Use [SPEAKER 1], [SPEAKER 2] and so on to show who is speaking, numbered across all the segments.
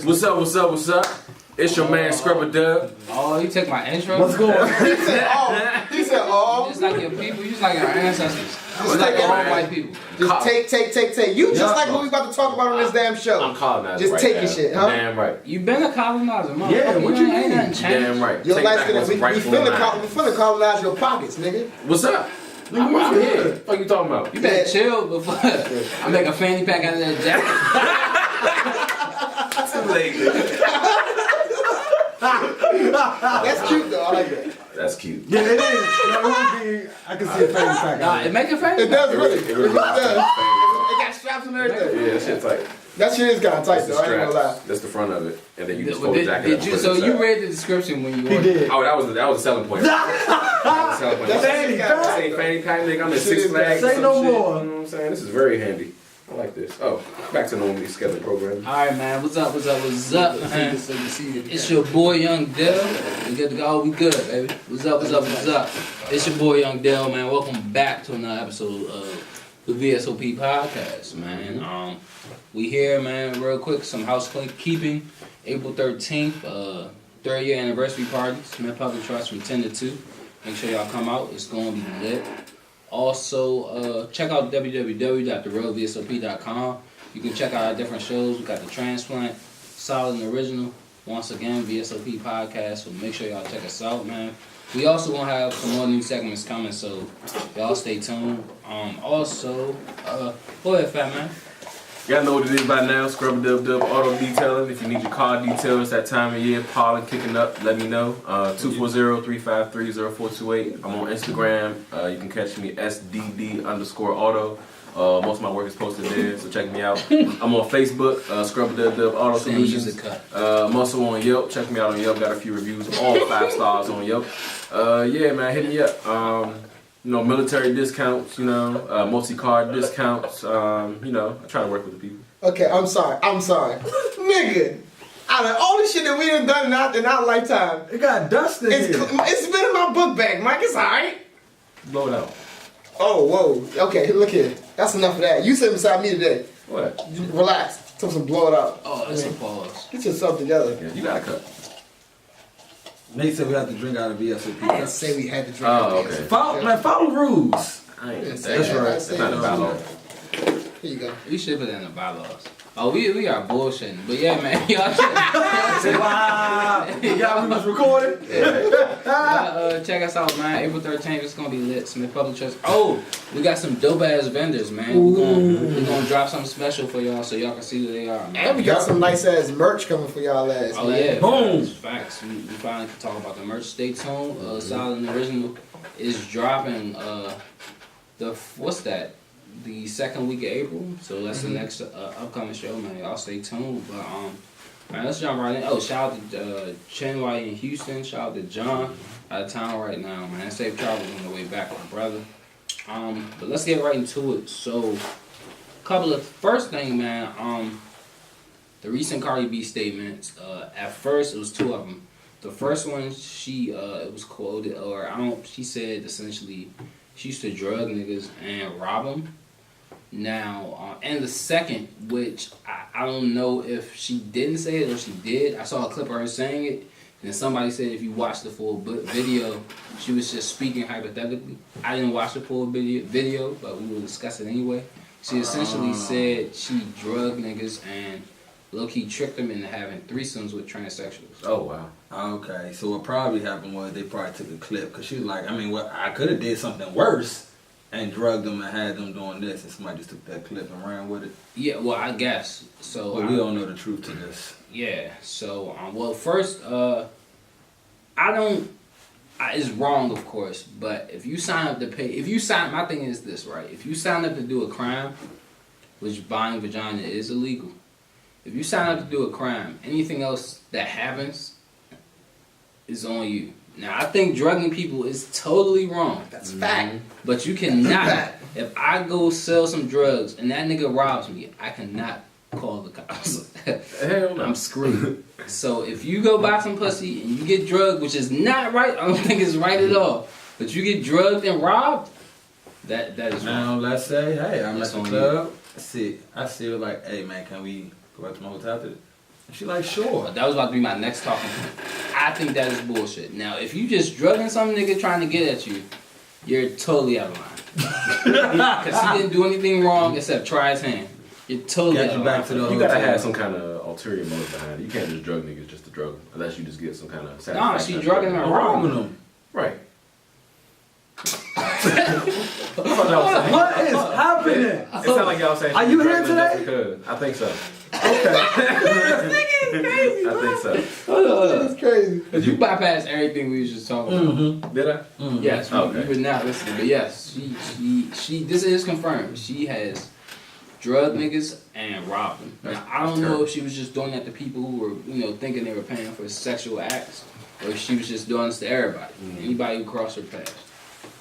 [SPEAKER 1] What's up? What's up? What's up? It's your man Scrubber Dub.
[SPEAKER 2] Oh, you took my intro?
[SPEAKER 3] What's going on?
[SPEAKER 4] He said, oh. He said, oh.
[SPEAKER 2] You just like your people. You just like your ancestors. Just like all white people.
[SPEAKER 4] Just take. You just like what we about to talk about on this damn show.
[SPEAKER 1] I'm colonizing.
[SPEAKER 4] Just
[SPEAKER 1] right
[SPEAKER 4] take
[SPEAKER 1] now.
[SPEAKER 4] your shit, huh?
[SPEAKER 1] Damn right.
[SPEAKER 2] You been a colonizer, man.
[SPEAKER 3] Yeah, what you mean?
[SPEAKER 2] Ain't nothing changed.
[SPEAKER 1] Damn right.
[SPEAKER 4] Your
[SPEAKER 1] Take
[SPEAKER 4] life
[SPEAKER 1] back
[SPEAKER 4] gonna
[SPEAKER 1] what's
[SPEAKER 4] we
[SPEAKER 1] rightful
[SPEAKER 4] finna colonize your pockets, nigga.
[SPEAKER 1] What's up? I'm out here. What you talking about?
[SPEAKER 2] You better chill before I make a fanny pack out of that jacket.
[SPEAKER 1] Too late.
[SPEAKER 4] That's cute though. I like that.
[SPEAKER 1] That's cute.
[SPEAKER 3] Yeah, it is. I can see a fanny pack.
[SPEAKER 2] Nah, it make a fanny
[SPEAKER 4] It
[SPEAKER 2] pack.
[SPEAKER 4] does really.
[SPEAKER 1] It really
[SPEAKER 4] does.
[SPEAKER 1] does.
[SPEAKER 4] It got straps and everything.
[SPEAKER 1] Yeah, that shit's tight.
[SPEAKER 4] That shit is kind of tight
[SPEAKER 1] That's the
[SPEAKER 4] though. I ain't gonna lie.
[SPEAKER 1] strap. That's the front of it, and then you just fold the jacket up.
[SPEAKER 2] Did you? So you read the description when you
[SPEAKER 3] He
[SPEAKER 2] ordered?
[SPEAKER 3] did.
[SPEAKER 1] Oh, that was the selling point. That was the selling point.
[SPEAKER 4] That's
[SPEAKER 3] Fanny
[SPEAKER 4] fanny
[SPEAKER 3] pack.
[SPEAKER 1] This ain't fanny pack, nigga. I'm in
[SPEAKER 4] Shit is
[SPEAKER 1] Six Flags.
[SPEAKER 3] Say
[SPEAKER 1] or
[SPEAKER 3] no
[SPEAKER 1] some shit.
[SPEAKER 3] more.
[SPEAKER 1] You know what I'm saying? This is very handy. I like this. Oh, back to normally scheduled program.
[SPEAKER 2] Alright, man. What's up, man? It's your boy, Young Dell. We good to go? We good, baby. What's up? It's your boy, Young Dell, man. Welcome back to another episode of the VSOP podcast, man. We here, man, real quick. Some housekeeping. April 13th, third year anniversary party. Smith Public Trust from 10 to 2. Make sure y'all come out. It's going to be lit. Also, check out www.therealvsop.com. You can check out our different shows. We got the Transplant, Solid and Original. Once again, VSOP podcast. So make sure y'all check us out, man. We also gonna have some more new segments coming, so y'all stay tuned. Also, go ahead, Fat Man.
[SPEAKER 1] Y'all know what it is by now. Scrubber Dub Auto Detailing. If you need your car details that time of year, pollen kicking up, let me know. 240-353-0428. I'm on Instagram. You can catch me SDD_auto. Most of my work is posted there, so check me out. I'm on Facebook, Scrubber Dub Auto Solutions. I'm also on Yelp. Check me out on Yelp. Got a few reviews, all 5 stars on Yelp. Yeah, man, hit me up. You know, military discounts, you know, multi-card discounts, you know, I try to work with the people.
[SPEAKER 4] Okay, I'm sorry. Nigga, out of all the shit that we done done in our lifetime,
[SPEAKER 3] It got dust in here.
[SPEAKER 4] it's been in my book bag, Mike. It's alright.
[SPEAKER 1] Blow it out.
[SPEAKER 4] Oh, whoa. Okay, look here. That's enough of that. You sit beside me today.
[SPEAKER 1] What?
[SPEAKER 4] You relax. Tell some blow it out.
[SPEAKER 2] Oh, that's a pause.
[SPEAKER 4] Get yourself together.
[SPEAKER 1] Yeah, you got a cut.
[SPEAKER 3] Nate said we have to drink out of VSOP.
[SPEAKER 4] I didn't say we had to drink.
[SPEAKER 1] Oh,
[SPEAKER 4] it.
[SPEAKER 1] okay.
[SPEAKER 3] Follow rules.
[SPEAKER 1] I ain't
[SPEAKER 4] That's
[SPEAKER 1] that's
[SPEAKER 4] right.
[SPEAKER 1] right. That's not a bylaw.
[SPEAKER 4] Here you go.
[SPEAKER 2] We should put that in the bylaws. Oh, we are bullshitting. But yeah, man, y'all
[SPEAKER 3] Wow. Y'all we was recording.
[SPEAKER 2] check us out, man. April 13th, it's gonna be lit. Smith Public Trust. Oh, we got some dope ass vendors, man. We're gonna drop something special for y'all so y'all can see who they are, man.
[SPEAKER 4] And we got some nice ass merch coming for y'all ass.
[SPEAKER 2] Oh
[SPEAKER 4] man.
[SPEAKER 2] yeah,
[SPEAKER 3] Boom.
[SPEAKER 2] facts. We finally can talk about the merch. Stay tuned. Solid and Original is dropping. What's that? The second week of April. So that's the next upcoming show, man. Y'all stay tuned. But man, let's jump right in. Oh, shout out to Chenway in Houston. Shout out to John out of town right now, man. Safe travels on the way back, my brother. But let's get right into it. So, first thing, man. The recent Cardi B statements. At first, it was 2 of them. The first one, it was quoted, she said essentially, she used to drug niggas and rob them. Now, and the second, which I don't know if she didn't say it or she did. I saw a clip of her saying it, and somebody said if you watch the full video, she was just speaking hypothetically. I didn't watch the full video, but we will discuss it anyway. She essentially said she drugged niggas and low-key tricked them into having threesomes with transsexuals.
[SPEAKER 1] Oh, wow.
[SPEAKER 3] Okay, so what probably happened was they probably took a clip because she was like, I mean, well, I could have did something worse and drugged them and had them doing this, and somebody just took that clip and ran with it.
[SPEAKER 2] Yeah, well, I guess so.
[SPEAKER 3] But we don't know the truth to this.
[SPEAKER 2] Yeah. So, well, first, it's wrong, of course, but if you sign up to pay, my thing is this, right? If you sign up to do a crime, which buying vagina is illegal, if you sign up to do a crime, anything else that happens is on you. Now, I think drugging people is totally wrong.
[SPEAKER 4] That's a fact.
[SPEAKER 2] But you cannot, if I go sell some drugs and that nigga robs me, I cannot call the cops.
[SPEAKER 1] Hell no.
[SPEAKER 2] I'm screwed. So if you go buy some pussy and you get drugged, which is not right, I don't think it's right at all, but you get drugged and robbed, that is
[SPEAKER 3] Now,
[SPEAKER 2] wrong.
[SPEAKER 3] let's say, hey, I'm
[SPEAKER 2] That's
[SPEAKER 3] at the
[SPEAKER 2] on
[SPEAKER 3] club. I see her like, hey, man, can we go back to my hotel after this? She like, sure.
[SPEAKER 2] That was about to be my next talking point. I think that is bullshit. Now, if you just drugging some nigga trying to get at you, you're totally out of line. Because he didn't do anything wrong except try his hand. You're totally out of line.
[SPEAKER 1] You gotta have some kind of ulterior motive behind it. You can't just drug niggas just to drug them. Unless you just get some kind of satisfaction.
[SPEAKER 2] Nah, she drugging her wrong.
[SPEAKER 3] them.
[SPEAKER 1] Right.
[SPEAKER 3] What is happening?
[SPEAKER 1] It sounds like y'all saying.
[SPEAKER 3] Are you here today?
[SPEAKER 1] Because I think so.
[SPEAKER 3] Okay.
[SPEAKER 1] I think so.
[SPEAKER 4] It's crazy.
[SPEAKER 2] Because you bypassed everything we was just talking about.
[SPEAKER 1] Did I?
[SPEAKER 3] Mm-hmm.
[SPEAKER 2] Yes,
[SPEAKER 1] Okay.
[SPEAKER 2] you were not listening. But yes, she this is confirmed. She has drugged niggas and robbed them. Now, I don't know if she was just doing that to people who were, thinking they were paying for sexual acts, or if she was just doing this to everybody, anybody who crossed her path.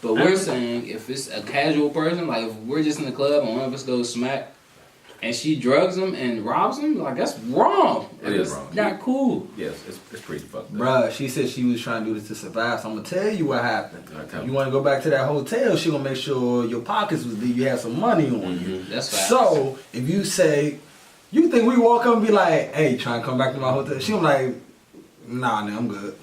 [SPEAKER 2] But we're saying if it's a casual person, like if we're just in the club and one of us goes smack, and she drugs him and robs him, like that's wrong.
[SPEAKER 1] It is wrong.
[SPEAKER 2] Not cool.
[SPEAKER 1] Yes, it's pretty fucked up.
[SPEAKER 3] Bruh, she said she was trying to do this to survive, so I'm gonna tell you what happened.
[SPEAKER 1] Okay.
[SPEAKER 3] You wanna go back to that hotel, she gonna make sure your pockets was there, you had some money on you.
[SPEAKER 2] That's facts.
[SPEAKER 3] So, if you say, you think we walk up and be like, hey, trying to come back to my hotel? She gonna like, nah, I'm good.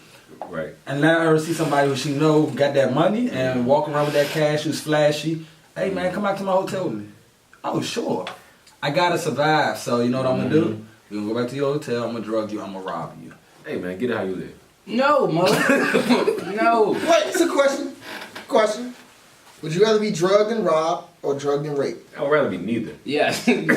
[SPEAKER 1] Right.
[SPEAKER 3] And let her see somebody who she know got that money and walk around with that cash who's flashy. Hey man, come back to my hotel with me. Oh sure. I gotta survive, so you know what I'm gonna do? We're gonna go back to your hotel, I'm gonna drug you, I'm gonna rob you.
[SPEAKER 1] Hey man, get it how you live.
[SPEAKER 2] No, Mo. No.
[SPEAKER 4] Wait, it's a question. Question. Would you rather be drugged and robbed or drugged and raped?
[SPEAKER 1] I would rather be neither.
[SPEAKER 2] Yes.
[SPEAKER 4] Even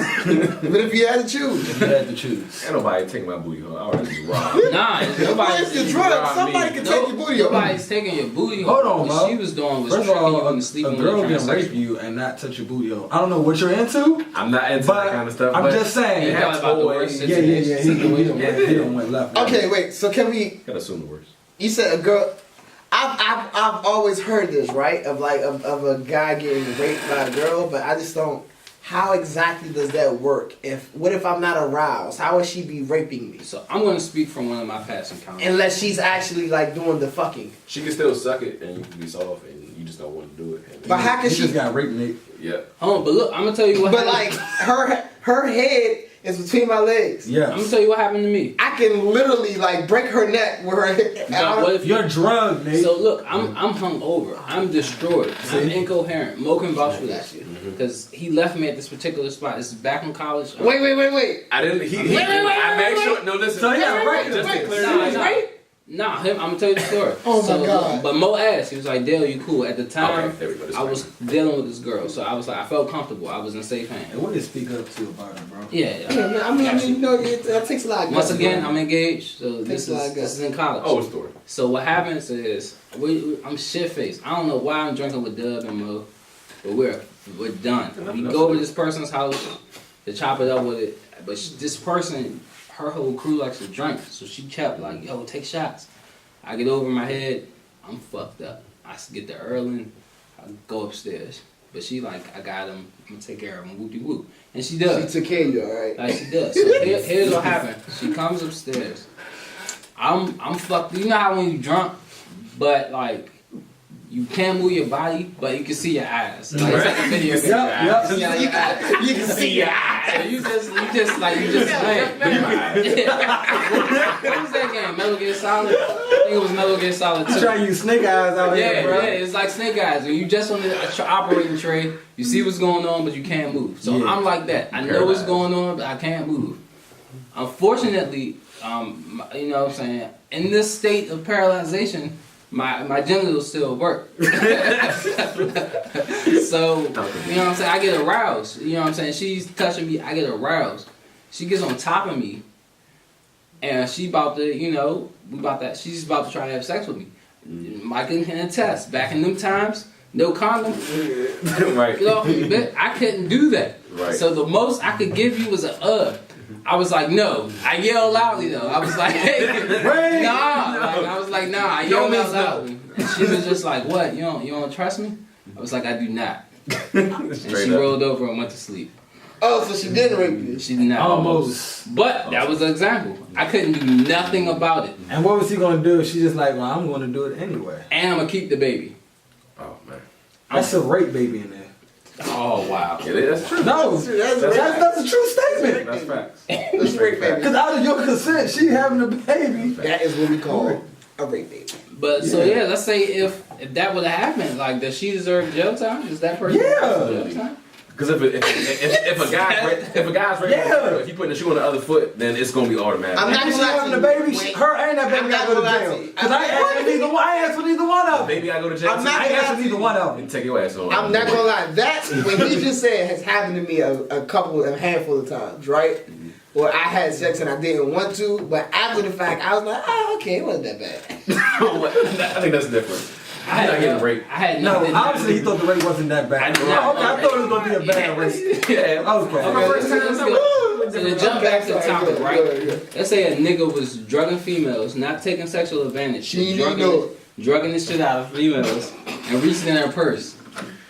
[SPEAKER 4] if you had to choose.
[SPEAKER 3] If you had to choose.
[SPEAKER 1] Ain't nobody taking my booty home. I would rather be robbed.
[SPEAKER 2] Nah, nobody's
[SPEAKER 4] If you're drugged, somebody can take your booty home.
[SPEAKER 2] Nobody's taking your booty home.
[SPEAKER 3] Hold on,
[SPEAKER 2] What
[SPEAKER 3] Mo.
[SPEAKER 2] she was doing was
[SPEAKER 3] First of
[SPEAKER 2] tricking you
[SPEAKER 3] all,
[SPEAKER 2] into
[SPEAKER 3] a
[SPEAKER 2] sleeping
[SPEAKER 3] girl
[SPEAKER 2] with
[SPEAKER 3] can
[SPEAKER 2] your
[SPEAKER 3] rape you and not touch your booty hole. I don't know what you're into,
[SPEAKER 1] I'm not into
[SPEAKER 3] but
[SPEAKER 1] that kind of stuff.
[SPEAKER 3] I'm
[SPEAKER 1] but
[SPEAKER 3] just saying.
[SPEAKER 1] they
[SPEAKER 2] You
[SPEAKER 1] have
[SPEAKER 2] talking about the worst
[SPEAKER 1] toys.
[SPEAKER 3] Yeah. He don't went left.
[SPEAKER 4] Okay, wait. So can we?
[SPEAKER 1] Gotta assume the worst.
[SPEAKER 4] You said a girl. I've always heard this, right? Of a guy getting raped by a girl, but I just don't. How exactly does that work? What if I'm not aroused? How would she be raping me?
[SPEAKER 2] So I'm gonna speak from one of my past encounters.
[SPEAKER 4] Unless she's actually like doing the fucking.
[SPEAKER 1] She can still suck it and you can be soft and you just don't want to do it. And
[SPEAKER 4] But how can
[SPEAKER 3] He
[SPEAKER 4] she?
[SPEAKER 3] just got raped, Nick.
[SPEAKER 1] yeah.
[SPEAKER 2] Hold on, but look, I'm gonna tell you what.
[SPEAKER 4] But
[SPEAKER 2] happened.
[SPEAKER 4] like her head is between my legs.
[SPEAKER 3] Yes.
[SPEAKER 2] I'm gonna tell you what happened to me.
[SPEAKER 4] I can literally like break her neck with her head.
[SPEAKER 2] Now, what if
[SPEAKER 3] You're drugged, Nick.
[SPEAKER 2] So look, I'm hungover. I'm destroyed. I'm incoherent. Mo can vouch for this because he left me at this particular spot. This is back in college.
[SPEAKER 4] Wait.
[SPEAKER 1] I didn't.
[SPEAKER 2] Wait,
[SPEAKER 1] I made sure. No, listen.
[SPEAKER 3] So yeah, right.
[SPEAKER 1] Just to clear
[SPEAKER 2] Nah,
[SPEAKER 1] it
[SPEAKER 2] nah.
[SPEAKER 1] up.
[SPEAKER 2] Nah, him. I'm gonna tell you the story.
[SPEAKER 4] Oh my
[SPEAKER 2] So,
[SPEAKER 4] God.
[SPEAKER 2] But Mo asked. He was like, "Dale, you cool?" At the time,
[SPEAKER 1] Okay, there we go. This
[SPEAKER 2] I
[SPEAKER 1] way.
[SPEAKER 2] was dealing with this girl, so I was like, I felt comfortable. I was in safe hands.
[SPEAKER 3] And what did speak up to about it, bro?
[SPEAKER 2] Yeah.
[SPEAKER 4] Yeah, man, I mean, you know, it takes a lot. Of
[SPEAKER 2] Once
[SPEAKER 4] guts,
[SPEAKER 2] again,
[SPEAKER 4] bro.
[SPEAKER 2] I'm engaged, so this
[SPEAKER 4] Takes a lot of
[SPEAKER 2] is in college.
[SPEAKER 1] Oh, story.
[SPEAKER 2] So what happens is I'm shit faced. I don't know why I'm drinking with Dub and Mo, but we're done. We go over this person's house to chop it up with it, but this person, her whole crew likes to drink, so she kept like, "Yo, take shots." I get over my head, I'm fucked up. I get to Erlen, I go upstairs, but she like, "I got him. I'm gonna take care of him." Whoop de whoop, and she does.
[SPEAKER 4] She took care of you, alright?
[SPEAKER 2] Like she does. So here's what happened. She comes upstairs. I'm fucked. You know how when you drunk, but like you can't move your body, but you can see your eyes. Like, it's like a video. game.
[SPEAKER 3] Yep.
[SPEAKER 2] You got your eyes.
[SPEAKER 4] You can see your eyes.
[SPEAKER 2] So you just playing. What was that game? Metal Gear Solid? I think it was Metal Gear Solid 2.
[SPEAKER 3] You trying to use snake eyes out
[SPEAKER 2] Yeah,
[SPEAKER 3] here, bro?
[SPEAKER 2] yeah, it's like Snake Eyes. When you just on the operating tray, you see what's going on, but you can't move. So
[SPEAKER 3] Yeah.
[SPEAKER 2] I'm like that. I know what's going on, but I can't move. Unfortunately, you know what I'm saying, in this state of paralyzation, my genitals still work. So, you know what I'm saying, I get aroused. You know what I'm saying? She's touching me, I get aroused. She gets on top of me, and she about to, she's about to try to have sex with me. Mike can attest, back in them times, no condom.
[SPEAKER 1] Right.
[SPEAKER 2] Get off me, bitch. I couldn't do that.
[SPEAKER 1] Right.
[SPEAKER 2] So the most I could give you was a I was like, no. I yelled loudly though. I was like, hey, nah. Like, I was like, nah. I yelled out loudly. And she was just like, what? You don't trust me? I was like, I do not. And she rolled over and went to sleep.
[SPEAKER 4] Oh, so she did rape you.
[SPEAKER 2] She did not.
[SPEAKER 3] Almost.
[SPEAKER 2] But that was an example. I couldn't do nothing about it.
[SPEAKER 3] And what was he gonna do? She just like, well, I'm gonna do it anyway.
[SPEAKER 2] And I'm gonna keep the baby.
[SPEAKER 1] Oh man.
[SPEAKER 3] That's a rape baby in there.
[SPEAKER 2] Oh wow.
[SPEAKER 1] Yeah, that's true.
[SPEAKER 3] No, that's a true statement.
[SPEAKER 1] That's facts.
[SPEAKER 4] That's rape baby.
[SPEAKER 3] Because out of your consent, she having a baby.
[SPEAKER 4] That is what we call a rape baby.
[SPEAKER 2] But so let's say if that would have happened, like, does she deserve jail time? Is that person
[SPEAKER 3] Yeah.
[SPEAKER 2] jail time?
[SPEAKER 1] Because if a guy's raping, if you put the shoe on the other foot, then it's gonna be automatic.
[SPEAKER 4] I'm not
[SPEAKER 3] If she
[SPEAKER 4] gonna lie
[SPEAKER 3] having
[SPEAKER 4] to
[SPEAKER 3] a
[SPEAKER 4] you.
[SPEAKER 3] baby,
[SPEAKER 4] Wait.
[SPEAKER 3] her and that baby
[SPEAKER 4] I'm
[SPEAKER 3] gotta
[SPEAKER 4] not
[SPEAKER 3] go to
[SPEAKER 4] gonna lie
[SPEAKER 3] jail.
[SPEAKER 4] to you.
[SPEAKER 3] Because I ain't for neither one of them.
[SPEAKER 1] Baby, I go to jail.
[SPEAKER 4] I'm
[SPEAKER 1] too.
[SPEAKER 4] not
[SPEAKER 3] I ain't
[SPEAKER 4] gonna
[SPEAKER 3] asked
[SPEAKER 4] lie
[SPEAKER 3] for
[SPEAKER 4] to
[SPEAKER 3] neither
[SPEAKER 4] you.
[SPEAKER 3] one of them.
[SPEAKER 1] And take your ass on.
[SPEAKER 4] I'm not gonna lie. That's when he just said has happened to me a handful of times, right? Where I had sex and I didn't want to, but after the fact, I was like, oh, okay, it wasn't that bad.
[SPEAKER 1] I think that's different. You're not getting raped.
[SPEAKER 2] I had
[SPEAKER 3] No,
[SPEAKER 2] nothing.
[SPEAKER 3] obviously he thought the rape wasn't that bad. Okay, I thought it was gonna be a bad rape.
[SPEAKER 1] Yeah.
[SPEAKER 3] Okay.
[SPEAKER 2] So to jump back to the topic, right?
[SPEAKER 4] Yeah.
[SPEAKER 2] Let's say a nigga was drugging females, not taking sexual advantage,
[SPEAKER 4] She
[SPEAKER 2] but
[SPEAKER 4] know.
[SPEAKER 2] drugging the shit out of females and reaching in her purse.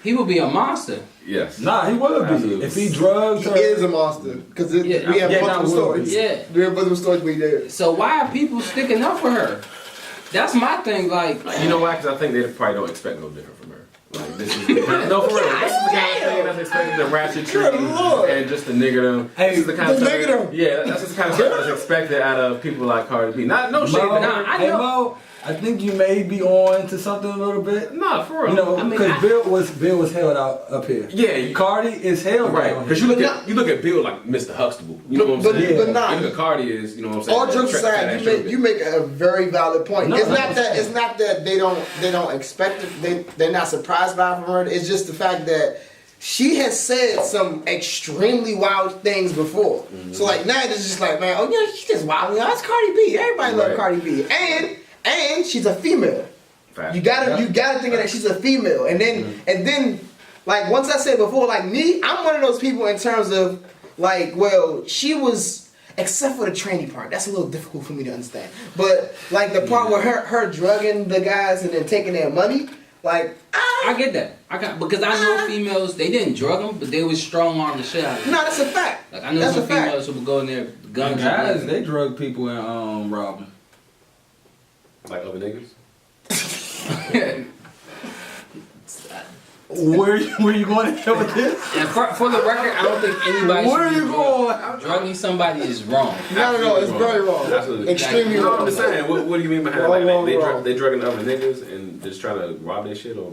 [SPEAKER 2] He would be a monster.
[SPEAKER 1] Yes.
[SPEAKER 3] Nah, he would be.
[SPEAKER 1] Absolutely.
[SPEAKER 3] If he drugged
[SPEAKER 4] He
[SPEAKER 3] her.
[SPEAKER 4] is a monster because we have multiple
[SPEAKER 3] would
[SPEAKER 4] stories.
[SPEAKER 3] be.
[SPEAKER 2] Yeah.
[SPEAKER 4] We have multiple stories where he did.
[SPEAKER 2] So why are people sticking up for her? That's my thing. Like,
[SPEAKER 1] You know why? Because I think they probably don't expect no different from her. Like this is no for real. This is the kind of thing that's expected to ratchet treat and just to nigger them.
[SPEAKER 3] Hey,
[SPEAKER 1] This is the kind of
[SPEAKER 4] to
[SPEAKER 1] stuff.
[SPEAKER 4] nigger them.
[SPEAKER 1] Yeah, that's just the kind of stuff that's expected out of people like Cardi B. Not no shade.
[SPEAKER 3] Mo,
[SPEAKER 2] I
[SPEAKER 3] hey,
[SPEAKER 2] know.
[SPEAKER 3] Mo, I think you may be on to something a little bit.
[SPEAKER 1] Nah, for real.
[SPEAKER 3] You know,
[SPEAKER 2] I mean,
[SPEAKER 3] because
[SPEAKER 2] I-
[SPEAKER 3] Bill was held out up here.
[SPEAKER 1] Yeah,
[SPEAKER 3] Cardi is held
[SPEAKER 1] right.
[SPEAKER 3] down
[SPEAKER 1] Because
[SPEAKER 3] here.
[SPEAKER 1] you look at Bill like Mr. Huxtable. You know what I'm
[SPEAKER 4] But-
[SPEAKER 1] saying?
[SPEAKER 3] but
[SPEAKER 4] nah.
[SPEAKER 1] You look at Cardi is, you know what I'm saying?
[SPEAKER 4] All jokes
[SPEAKER 1] Tra-
[SPEAKER 4] aside,
[SPEAKER 1] tra-
[SPEAKER 4] you make a very valid point.
[SPEAKER 3] No,
[SPEAKER 4] it's
[SPEAKER 3] no,
[SPEAKER 4] not that they don't expect it. They're not surprised by it from her. It's just the fact that she has said some extremely wild things before. So like now it's just like, man, oh yeah, she's just wild. That's Cardi B. Everybody love
[SPEAKER 1] Right.
[SPEAKER 4] Cardi B, and she's a female.
[SPEAKER 1] Fact.
[SPEAKER 4] You gotta think of that she's a female, and then like once I said before, like me, I'm one of those people in terms of like, well, she was, except for the tranny part, that's a little difficult for me to understand. But like the part where her drugging the guys and then taking their money, like
[SPEAKER 2] I get that. Because I know females, they didn't drug them, but they was strong arm the shit out of them.
[SPEAKER 4] no, that's a fact.
[SPEAKER 2] Like I know
[SPEAKER 4] That's
[SPEAKER 2] some
[SPEAKER 4] a fact.
[SPEAKER 2] females who would go in there with guns.
[SPEAKER 3] Guys,
[SPEAKER 2] and
[SPEAKER 3] they drug people and rob them.
[SPEAKER 1] Like other niggas.
[SPEAKER 3] Where you going to go with this?
[SPEAKER 2] And for the record, I don't think anybody
[SPEAKER 3] Where
[SPEAKER 2] should
[SPEAKER 3] you
[SPEAKER 2] be
[SPEAKER 3] going?
[SPEAKER 2] drugging somebody is wrong.
[SPEAKER 4] No, it's very wrong.
[SPEAKER 1] Absolutely.
[SPEAKER 4] Extremely
[SPEAKER 1] No,
[SPEAKER 4] wrong.
[SPEAKER 1] I'm just saying. What do you mean by
[SPEAKER 4] Wrong,
[SPEAKER 1] like
[SPEAKER 4] wrong,
[SPEAKER 1] they
[SPEAKER 4] wrong.
[SPEAKER 1] drugging other niggas and just trying to rob their shit or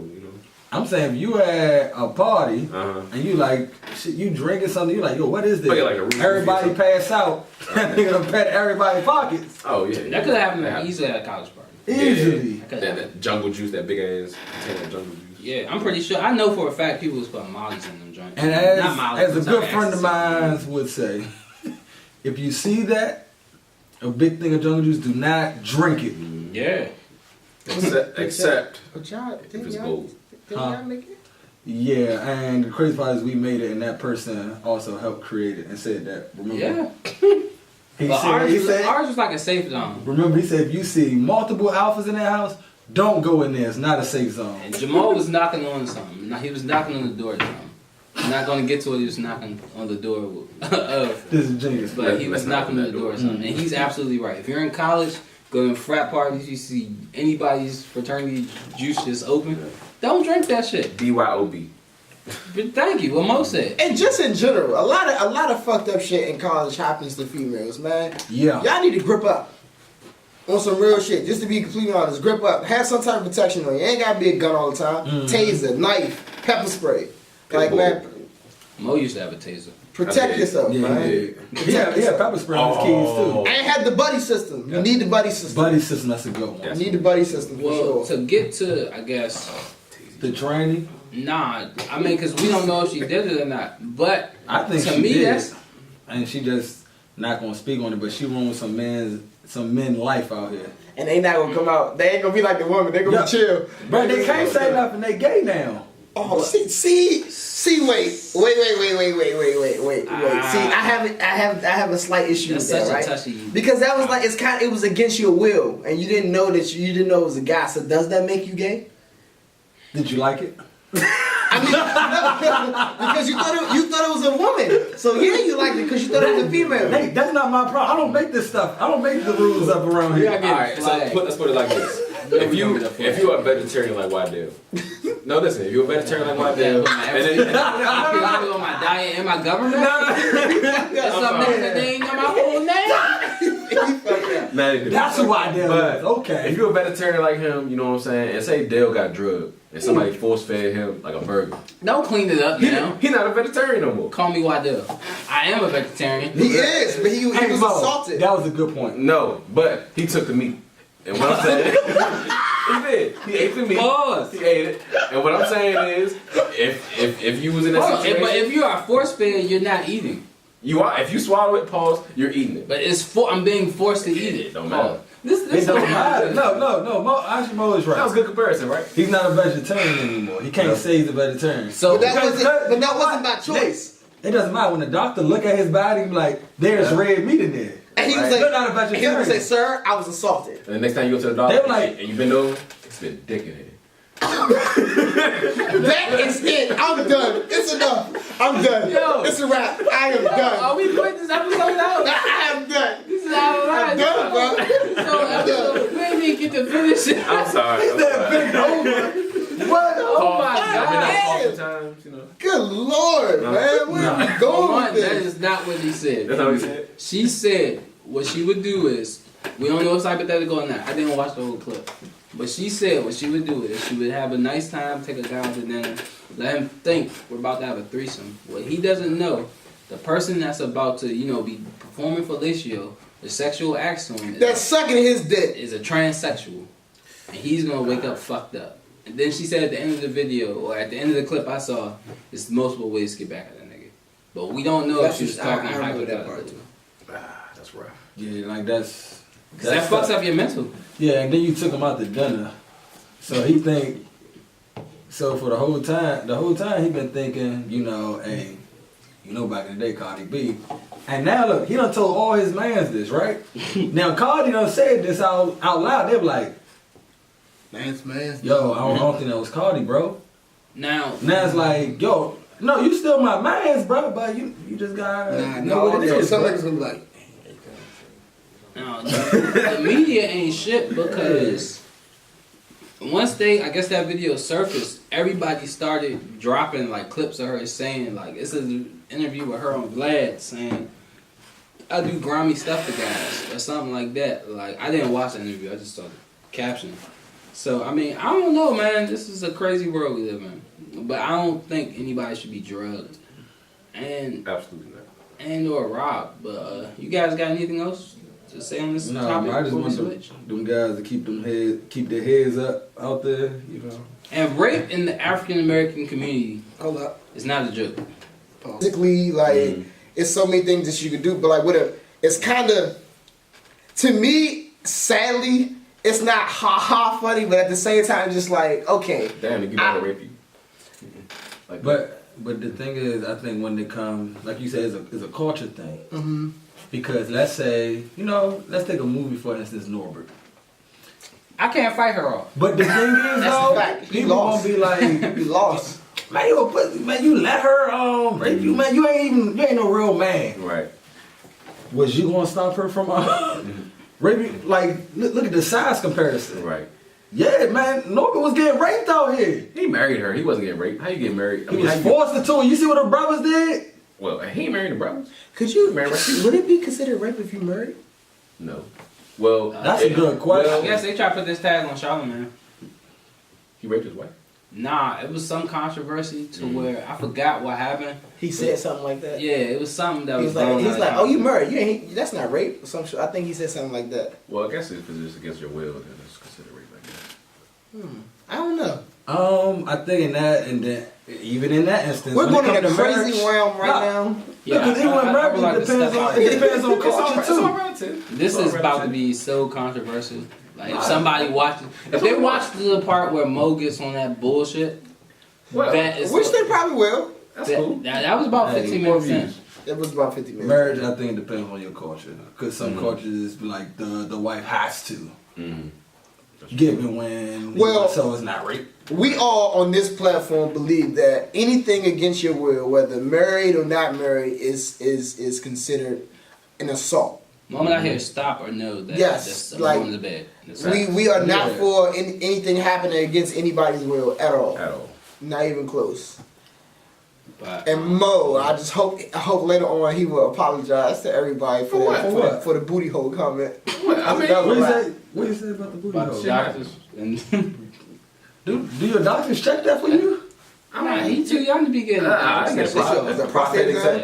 [SPEAKER 3] I'm saying if you at a party
[SPEAKER 1] Uh-huh.
[SPEAKER 3] and you like shit, you drinking something, you like, yo, what is this?
[SPEAKER 1] Oh, yeah, like a Reese's
[SPEAKER 3] everybody
[SPEAKER 1] or
[SPEAKER 3] pass out. That nigga done pet everybody's pockets.
[SPEAKER 1] Oh yeah.
[SPEAKER 2] That could happen easily at a college party.
[SPEAKER 3] Easily.
[SPEAKER 1] That jungle juice, that big ass container of jungle juice.
[SPEAKER 2] Yeah, I'm pretty sure. I know for a fact people was putting mollies in them joints.
[SPEAKER 3] And
[SPEAKER 2] Not mollies,
[SPEAKER 3] as a
[SPEAKER 2] but
[SPEAKER 3] good
[SPEAKER 2] some
[SPEAKER 3] friend of
[SPEAKER 2] ecstasy.
[SPEAKER 3] mine would say, if you see that, a big thing of jungle juice, do not drink it.
[SPEAKER 2] Yeah.
[SPEAKER 1] Except
[SPEAKER 4] But y'all,
[SPEAKER 1] if it's gold.
[SPEAKER 4] did y'all make it?
[SPEAKER 3] Yeah, and the crazy part is we made it, and that person also helped create it and said that. Remember?
[SPEAKER 2] Yeah.
[SPEAKER 3] He
[SPEAKER 2] But
[SPEAKER 3] said,
[SPEAKER 2] ours was like a safe zone.
[SPEAKER 3] remember, he said if you see multiple alphas in that house, don't go in there. It's not a safe zone.
[SPEAKER 2] And Jamal was knocking on something. Now, he was knocking on the door or something. I'm not going to get to it. He was knocking on the door of.
[SPEAKER 3] This is genius.
[SPEAKER 2] But he was
[SPEAKER 1] Let's not
[SPEAKER 2] knocking on the
[SPEAKER 1] open that
[SPEAKER 2] door or
[SPEAKER 1] door.
[SPEAKER 2] something. And he's absolutely right. If you're in college, go to frat parties, you see anybody's fraternity juice just open, don't drink that shit.
[SPEAKER 1] BYOB.
[SPEAKER 2] But thank you. What Mo said.
[SPEAKER 4] And just in general, a lot of fucked up shit in college happens to females, man.
[SPEAKER 3] Yeah.
[SPEAKER 4] Y'all need to grip up on some real shit. Just to be completely honest, grip up. Have some type of protection on you. Ain't gotta be a gun all the time. Taser, knife, pepper spray. Like
[SPEAKER 1] Pitbull.
[SPEAKER 4] man,
[SPEAKER 2] Mo used to have a taser.
[SPEAKER 4] protect yourself,
[SPEAKER 3] Yeah,
[SPEAKER 4] man.
[SPEAKER 3] yeah, pepper spray on his keys
[SPEAKER 4] And have the buddy system. You need the buddy
[SPEAKER 3] too.
[SPEAKER 4] system.
[SPEAKER 3] Buddy system, that's a good one.
[SPEAKER 1] Yes.
[SPEAKER 4] You need the buddy system for
[SPEAKER 2] Well,
[SPEAKER 4] sure.
[SPEAKER 2] to get to, I guess,
[SPEAKER 3] The training,
[SPEAKER 2] nah. I mean, because we don't know if she did it or not. But
[SPEAKER 3] I think
[SPEAKER 2] to
[SPEAKER 3] she
[SPEAKER 2] me,
[SPEAKER 3] did.
[SPEAKER 2] that's
[SPEAKER 3] And she just not gonna speak on it, but she ruined some men life out here.
[SPEAKER 4] And they not gonna come out. They ain't gonna be like the woman. They gonna
[SPEAKER 3] Yeah.
[SPEAKER 4] be chill.
[SPEAKER 3] But they can't say nothing. They gay now.
[SPEAKER 4] Oh, see, wait. See, I have a slight issue
[SPEAKER 2] That's
[SPEAKER 4] with that,
[SPEAKER 2] such a
[SPEAKER 4] right?
[SPEAKER 2] touchy.
[SPEAKER 4] Because that was like it was against your will, and you didn't know that you didn't know it was a guy. So does that make you gay?
[SPEAKER 3] Did you like it?
[SPEAKER 4] I mean, because you thought it was a woman. So yeah, you liked it because you thought it was a female.
[SPEAKER 3] Hey, that's not my problem. I don't make this stuff. I don't make the rules up around here.
[SPEAKER 2] Yeah, I get it.
[SPEAKER 1] Alright, so
[SPEAKER 2] Flag.
[SPEAKER 1] let's put it like this. If you're a vegetarian like Waddell, No, listen. If you're a vegetarian like my dad,
[SPEAKER 2] on my diet and my government. That's something that they ain't know my whole name.
[SPEAKER 3] That's who I did.
[SPEAKER 1] But
[SPEAKER 3] okay.
[SPEAKER 1] if you're a vegetarian like him, you know what I'm saying, and say Dale got drugged and somebody force fed him like a burger,
[SPEAKER 2] Don't clean it up now.
[SPEAKER 1] He's not a vegetarian no more.
[SPEAKER 2] Call me Waddell. I am a vegetarian.
[SPEAKER 4] He is, but he was assaulted.
[SPEAKER 3] That was a good point.
[SPEAKER 1] No, but he took the meat. And what I'm saying, he did. He ate the meat.
[SPEAKER 2] Pause.
[SPEAKER 1] He ate it. And what I'm saying is, if you was in that situation,
[SPEAKER 2] But if you are force fed, you're not eating.
[SPEAKER 1] you are. If you swallow it, pause, you're eating it.
[SPEAKER 2] But I'm being forced to eat it.
[SPEAKER 1] Don't matter.
[SPEAKER 3] It don't matter. No. Actually, Mo is right.
[SPEAKER 1] That was a good comparison, right?
[SPEAKER 3] He's not a vegetarian anymore. He can't say he's a vegetarian.
[SPEAKER 2] So
[SPEAKER 4] But that wasn't by choice.
[SPEAKER 3] It doesn't matter when the doctor look at his body, like there's red meat in there.
[SPEAKER 4] And he was
[SPEAKER 3] Right.
[SPEAKER 4] like,
[SPEAKER 3] You're not a
[SPEAKER 4] and he
[SPEAKER 3] vegetarian.
[SPEAKER 4] would say, "Sir, I was assaulted."
[SPEAKER 1] And the next time you go to the doctor
[SPEAKER 3] They were like-
[SPEAKER 1] and you bend over, it's been dick in here.
[SPEAKER 4] That is it. I'm done. It's enough. I'm done.
[SPEAKER 2] Yo.
[SPEAKER 4] It's a wrap. I am done.
[SPEAKER 2] Are we putting this episode out?
[SPEAKER 4] I am done.
[SPEAKER 2] This is out of line.
[SPEAKER 4] I'm done, bro.
[SPEAKER 2] So we didn't even get to finish it.
[SPEAKER 1] I'm sorry.
[SPEAKER 4] What?
[SPEAKER 2] Oh my
[SPEAKER 1] I've been out
[SPEAKER 2] God.
[SPEAKER 1] a times, you know.
[SPEAKER 4] Good Lord, man. Where are we
[SPEAKER 2] For
[SPEAKER 4] going
[SPEAKER 2] one,
[SPEAKER 4] with
[SPEAKER 2] that
[SPEAKER 4] this?
[SPEAKER 2] is not what he said.
[SPEAKER 1] That's not what he said.
[SPEAKER 2] She said what she would do is, we don't know if it's hypothetical or not. I didn't watch the whole clip. But she said what she would do is she would have a nice time, take a guy out to dinner, let him think we're about to have a threesome. What he doesn't know, the person that's about to, be performing fellatio, the sexual acts to him
[SPEAKER 4] That's sucking his dick.
[SPEAKER 2] is a transsexual. And he's gonna wake up fucked up. And then she said at the end of the video, or at the end of the clip I saw, there's multiple ways to get back at that nigga. But we don't know if she was talking
[SPEAKER 4] I remember that part
[SPEAKER 2] hypothetically.
[SPEAKER 4] too.
[SPEAKER 1] That's rough.
[SPEAKER 3] Yeah, like that's.
[SPEAKER 2] Cause that fucks up your mental.
[SPEAKER 3] Yeah, and then you took him out to dinner, so he think. So for the whole time he been thinking, hey, back in the day, Cardi B, and now look, he done told all his mans this, right? Now Cardi done said this out loud. They were like,
[SPEAKER 4] Man.
[SPEAKER 3] yo, I don't think that was Cardi, bro.
[SPEAKER 2] Now
[SPEAKER 3] Now it's like, yo, no, you still my mans, bro, but you just gotta know what it is.
[SPEAKER 4] Some
[SPEAKER 3] bro.
[SPEAKER 4] niggas gonna be like,
[SPEAKER 2] No, the media ain't shit because once I guess that video surfaced, everybody started dropping like clips of her saying like, it's an interview with her on Vlad saying, I do grimy stuff to guys or something like that. Like, I didn't watch the interview, I just saw the caption. So, I mean, I don't know, man. This is a crazy world we live in. But I don't think anybody should be drugged. And
[SPEAKER 1] Absolutely not.
[SPEAKER 2] or robbed. But you guys got anything else to say on this topic?
[SPEAKER 3] I just
[SPEAKER 2] before we
[SPEAKER 3] want
[SPEAKER 2] switch?
[SPEAKER 3] them guys to keep their heads up out there,
[SPEAKER 2] And rape in the African American community
[SPEAKER 4] hold up.
[SPEAKER 2] is not a joke.
[SPEAKER 4] Physically, like, it's so many things that you can do, but like, it's kind of, to me, sadly, it's not ha funny, but at the same time, just like, okay.
[SPEAKER 1] Damn, if you about to rape you. Like,
[SPEAKER 3] But the thing is, I think when they come, like you said, it's a culture thing.
[SPEAKER 4] Mm-hmm.
[SPEAKER 3] Because let's say, let's take a movie for instance, Norbert.
[SPEAKER 2] I can't fight her off.
[SPEAKER 3] But the thing is,
[SPEAKER 4] That's
[SPEAKER 3] though,
[SPEAKER 4] a fact. He
[SPEAKER 3] people
[SPEAKER 4] lost.
[SPEAKER 3] gonna be like,
[SPEAKER 4] You lost.
[SPEAKER 3] man, you a pussy, man, you let her rape you, man. You ain't no real man.
[SPEAKER 1] right.
[SPEAKER 3] Was you gonna stop her from rape you? Like, look at the size comparison.
[SPEAKER 1] Right.
[SPEAKER 3] Yeah, man, Norbert was getting raped out here.
[SPEAKER 1] He married her. He wasn't getting raped. How you get married?
[SPEAKER 3] He was forced into it. You see what her brothers did?
[SPEAKER 1] Well, he ain't married the brothers.
[SPEAKER 4] Would
[SPEAKER 1] Married
[SPEAKER 4] it be considered rape if you married?
[SPEAKER 1] No. Well,
[SPEAKER 3] That's a good question.
[SPEAKER 2] I guess they try to put this tag on Charlamagne.
[SPEAKER 1] He raped his wife.
[SPEAKER 2] Nah, it was some controversy to where I forgot what happened.
[SPEAKER 4] He said something like that.
[SPEAKER 2] Yeah, it was something that
[SPEAKER 4] He's
[SPEAKER 2] was going
[SPEAKER 4] like,
[SPEAKER 2] on.
[SPEAKER 4] oh, you married? You ain't. That's not rape. Or some shit. I think he said something like that.
[SPEAKER 1] Well, I guess if it's against your will, then it's considered rape, I guess.
[SPEAKER 4] I don't know.
[SPEAKER 3] I think in that, and then even in that instance,
[SPEAKER 4] We're
[SPEAKER 3] when
[SPEAKER 4] going
[SPEAKER 3] it
[SPEAKER 4] in
[SPEAKER 3] come
[SPEAKER 4] a
[SPEAKER 3] to
[SPEAKER 4] crazy
[SPEAKER 3] marriage,
[SPEAKER 4] realm right now.
[SPEAKER 2] Yeah,
[SPEAKER 3] because even with
[SPEAKER 2] I
[SPEAKER 3] marriage,
[SPEAKER 2] would like to
[SPEAKER 3] it depends
[SPEAKER 2] step
[SPEAKER 3] on
[SPEAKER 2] out.
[SPEAKER 3] it depends on
[SPEAKER 1] It's all
[SPEAKER 3] culture
[SPEAKER 1] right, it's all
[SPEAKER 3] too.
[SPEAKER 1] relative.
[SPEAKER 2] This
[SPEAKER 1] It's all
[SPEAKER 2] is about to
[SPEAKER 1] relative.
[SPEAKER 2] be so controversial. Like if somebody watches, if they watch the part where Mo gets on that bullshit,
[SPEAKER 1] Well,
[SPEAKER 2] that is
[SPEAKER 4] Which they probably will.
[SPEAKER 1] that's cool.
[SPEAKER 2] that was about
[SPEAKER 3] Hey,
[SPEAKER 2] 15
[SPEAKER 3] more
[SPEAKER 2] minutes in.
[SPEAKER 3] views.
[SPEAKER 4] It was about 50 minutes.
[SPEAKER 3] Marriage, I think, depends on your culture. Because some cultures, like the wife has to give it when.
[SPEAKER 4] Well-
[SPEAKER 3] so it's not rape.
[SPEAKER 4] We all on this platform believe that anything against your will, whether married or not married, is considered an assault.
[SPEAKER 2] Moment I hear stop or no, that
[SPEAKER 4] Yes,
[SPEAKER 2] that's
[SPEAKER 4] like,
[SPEAKER 2] going to bed. That's
[SPEAKER 4] We are not
[SPEAKER 3] Yeah.
[SPEAKER 4] for anything happening against anybody's will at all.
[SPEAKER 1] At all.
[SPEAKER 4] Not even close.
[SPEAKER 2] But,
[SPEAKER 4] And Mo, I hope later on he will apologize to everybody for the booty hole comment.
[SPEAKER 1] I mean,
[SPEAKER 3] what you say about the booty
[SPEAKER 2] about
[SPEAKER 3] hole?
[SPEAKER 2] the doctors and
[SPEAKER 3] Do your doctors check that for you?
[SPEAKER 2] he too young to be getting.
[SPEAKER 1] I get
[SPEAKER 4] It's a prostate exam.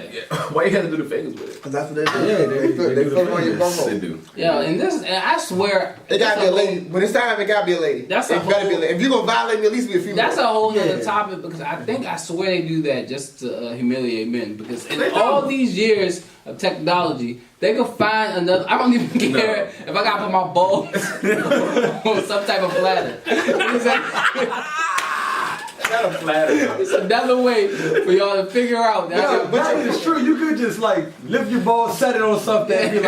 [SPEAKER 1] Why you had to do the fingers with it?
[SPEAKER 4] Cause that's what they do.
[SPEAKER 3] Yeah,
[SPEAKER 4] they
[SPEAKER 3] do
[SPEAKER 4] fill
[SPEAKER 3] the
[SPEAKER 4] on your
[SPEAKER 3] fingers.
[SPEAKER 1] They
[SPEAKER 4] bumhole.
[SPEAKER 1] do.
[SPEAKER 2] Yeah, and I swear.
[SPEAKER 4] It gotta be a lady. When it's time, it gotta be a lady.
[SPEAKER 2] That's
[SPEAKER 4] it
[SPEAKER 2] a
[SPEAKER 4] gotta be a
[SPEAKER 2] whole-
[SPEAKER 4] lady. If you're gonna violate me, at least be a female.
[SPEAKER 2] That's a whole nother
[SPEAKER 3] Yeah.
[SPEAKER 2] topic because I swear they do that just to humiliate men because in
[SPEAKER 1] They do.
[SPEAKER 2] all these years of technology, they could find another. I don't even care if I gotta put my balls on some type of bladder.
[SPEAKER 1] Not a flatter.
[SPEAKER 2] It's another way for y'all to figure out.
[SPEAKER 3] Yeah, but it's true. You could just like lift your ball, set it on something, and be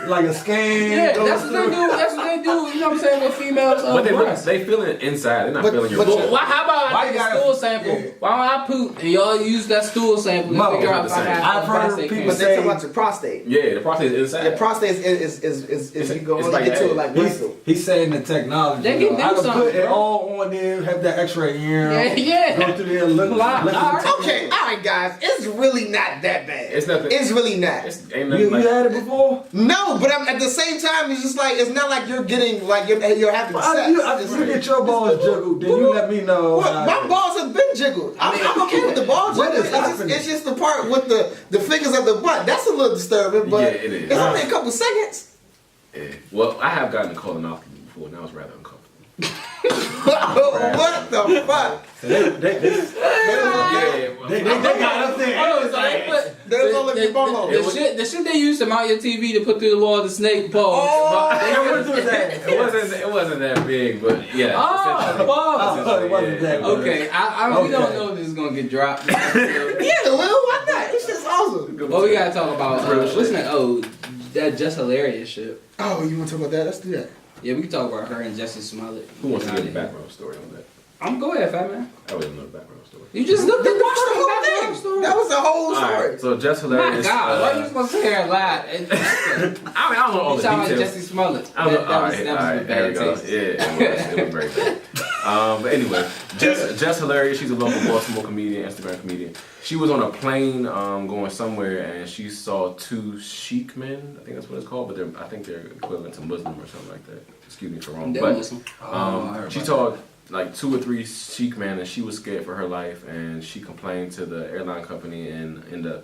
[SPEAKER 3] like a scan.
[SPEAKER 2] Yeah, that's what they do. That's what they do. You know what I'm saying with females.
[SPEAKER 1] But they feel it inside. They're not feeling your
[SPEAKER 4] but-
[SPEAKER 1] butt.
[SPEAKER 2] Well, how about
[SPEAKER 3] Why
[SPEAKER 2] I take
[SPEAKER 3] you
[SPEAKER 2] a
[SPEAKER 3] gotta-
[SPEAKER 2] stool sample?
[SPEAKER 3] yeah.
[SPEAKER 2] Why don't I poop and y'all use that stool sample to
[SPEAKER 3] Mo,
[SPEAKER 2] figure out if I
[SPEAKER 1] I've
[SPEAKER 2] have
[SPEAKER 3] heard
[SPEAKER 2] prostate
[SPEAKER 3] people
[SPEAKER 4] But
[SPEAKER 2] cancer?
[SPEAKER 4] they talking about your prostate.
[SPEAKER 1] Yeah, the prostate is inside.
[SPEAKER 4] Your prostate is you go
[SPEAKER 1] It's
[SPEAKER 4] on
[SPEAKER 1] like
[SPEAKER 4] get to
[SPEAKER 1] that.
[SPEAKER 4] it like rectal.
[SPEAKER 3] He's saying the technology.
[SPEAKER 2] They can do
[SPEAKER 3] I can
[SPEAKER 2] something,
[SPEAKER 3] put it
[SPEAKER 2] bro.
[SPEAKER 3] all on there, have that X-ray ear.
[SPEAKER 2] Yeah.
[SPEAKER 3] Go through there, look.
[SPEAKER 4] Okay, all right, guys. It's really not that bad.
[SPEAKER 1] It's nothing.
[SPEAKER 4] It's really not.
[SPEAKER 1] Ain't
[SPEAKER 3] You
[SPEAKER 1] nothing like
[SPEAKER 3] had it before?
[SPEAKER 4] No, but at the same time, it's just like it's not like you're getting like you're having sex. It's
[SPEAKER 3] You get your balls jiggled, then you let me know.
[SPEAKER 4] Well, my balls have been jiggled. I'm okay with the ball
[SPEAKER 3] What
[SPEAKER 4] jiggle.
[SPEAKER 3] is happening?
[SPEAKER 4] It's just the part with the fingers of the butt. That's a little disturbing, but
[SPEAKER 1] Yeah, it is.
[SPEAKER 4] it's only a couple seconds.
[SPEAKER 1] Yeah. Well, I have gotten a colonoscopy before, and that was rather uncomfortable.
[SPEAKER 4] What the fuck?
[SPEAKER 3] They got up there.
[SPEAKER 2] Oh, so they put
[SPEAKER 4] There's only your bumhole.
[SPEAKER 2] the shit they used to mount your TV to put through the wall of the snake pole.
[SPEAKER 1] It wasn't that big, but yeah.
[SPEAKER 3] It wasn't that good.
[SPEAKER 2] Okay, we don't know if this is gonna get dropped.
[SPEAKER 4] Yeah, well, why not? It's just awesome.
[SPEAKER 2] Well, we gotta talk about what's that? Oh, that just hilarious shit.
[SPEAKER 4] Oh, you want to talk about that? Let's do that.
[SPEAKER 2] Yeah, we can talk about her and Jesse Smollett.
[SPEAKER 1] Who wants to get the background story on that?
[SPEAKER 2] I'm go ahead, fat man.
[SPEAKER 1] I don't know the background story.
[SPEAKER 2] You just looked at the
[SPEAKER 4] Watch the whole
[SPEAKER 2] background
[SPEAKER 4] thing.
[SPEAKER 2] story.
[SPEAKER 4] That was the whole
[SPEAKER 1] All
[SPEAKER 4] story.
[SPEAKER 1] right, so Jess
[SPEAKER 2] My
[SPEAKER 1] Hilarious.
[SPEAKER 2] God, why are you supposed to say her a lot?
[SPEAKER 1] I don't know all
[SPEAKER 2] You
[SPEAKER 1] the
[SPEAKER 2] sound like
[SPEAKER 1] details.
[SPEAKER 2] Jesse Smollett.
[SPEAKER 1] I don't know.
[SPEAKER 2] That was
[SPEAKER 1] Alright,
[SPEAKER 2] bad
[SPEAKER 1] there we go.
[SPEAKER 2] taste.
[SPEAKER 1] Yeah, it was very bad. But anyway, Jess Hilarious, she's a local Baltimore comedian, Instagram comedian. She was on a plane going somewhere, and she saw two Sheik men. I think that's what it's called, but I think they're equivalent to Muslim or something like that. Excuse me for wrong.
[SPEAKER 2] They're
[SPEAKER 1] But
[SPEAKER 2] Muslim.
[SPEAKER 1] she saw like 2 or 3 Sheik men, and she was scared for her life, and she complained to the airline company, and the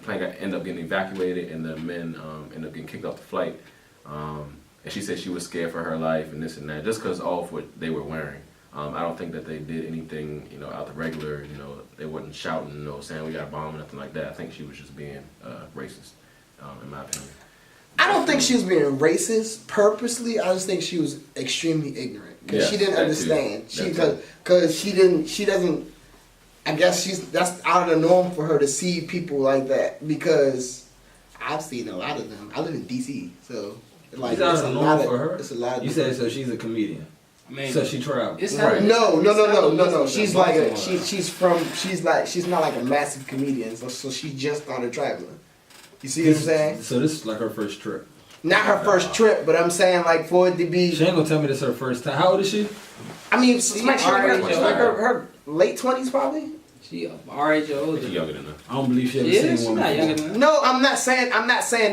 [SPEAKER 1] plane ended up getting evacuated, and the men ended up getting kicked off the flight. And she said she was scared for her life and this and that, just because of what they were wearing. I don't think that they did anything, out the regular. They wasn't shouting, saying we got a bomb or nothing like that. I think she was just being racist, in my opinion.
[SPEAKER 4] I don't think she was being racist purposely. I just think she was extremely ignorant because she didn't
[SPEAKER 1] that
[SPEAKER 4] understand.
[SPEAKER 1] too.
[SPEAKER 4] Because she doesn't. I guess that's out of the norm for her to see people like that because I've seen a lot of them. I live in DC, so like
[SPEAKER 3] It's out of the norm for her.
[SPEAKER 4] It's a lot. Of
[SPEAKER 3] You said so. She's a comedian.
[SPEAKER 2] I mean,
[SPEAKER 3] So she traveled.
[SPEAKER 2] it's
[SPEAKER 1] Right.
[SPEAKER 4] No.
[SPEAKER 2] Baltimore.
[SPEAKER 4] She's like she's not like a massive comedian, so she just started traveling. You see what I'm saying?
[SPEAKER 3] So this is like her first trip.
[SPEAKER 4] Not her first trip, but I'm saying like for it to be.
[SPEAKER 3] She ain't gonna tell me this is her first time. How old is she?
[SPEAKER 4] I mean, it's like
[SPEAKER 2] already
[SPEAKER 4] her late 20s probably.
[SPEAKER 2] She our age or older.
[SPEAKER 1] She's younger than her.
[SPEAKER 3] I don't believe she ever
[SPEAKER 2] Yeah,
[SPEAKER 3] seen
[SPEAKER 2] she's
[SPEAKER 3] one
[SPEAKER 2] not
[SPEAKER 3] before.
[SPEAKER 2] younger than that.
[SPEAKER 4] No, I'm not saying